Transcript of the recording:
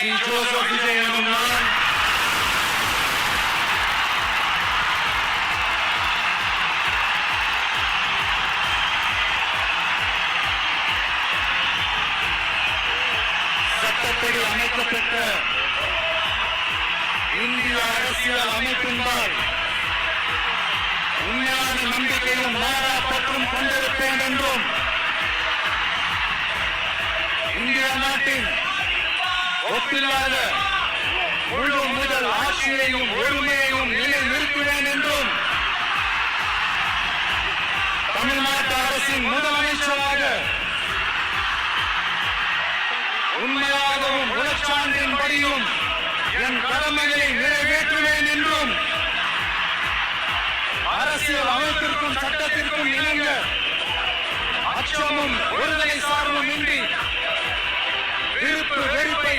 C. Joseph Vijay எனும் நான் சட்டப்படி அமைக்கப்பட்ட இந்திய அரசியல் அமைப்பின்பால் உண்மையான நம்பிக்கையும் மாறா பற்றும் கொண்டிருப்பேன் என்றும் இந்திய நாட்டின் ஒப்பில்லாத முழு முதல் ஆட்சியையும் ஒருமையையும் நிலைநிறுத்துவேன் என்றும் தமிழ்நாட்டு அரசின் முதலமைச்சராக உண்மையாகவும் உளச்சான்றின்படியும் என் கடமைகளை நிறைவேற்றுவேன் என்றும் அரசியல் அமைப்பிற்கும் சட்டத்திற்கும் இணங்க அச்சமும் ஒருதலை சார்பும் இன்றி விருப்பு வெறுப்பை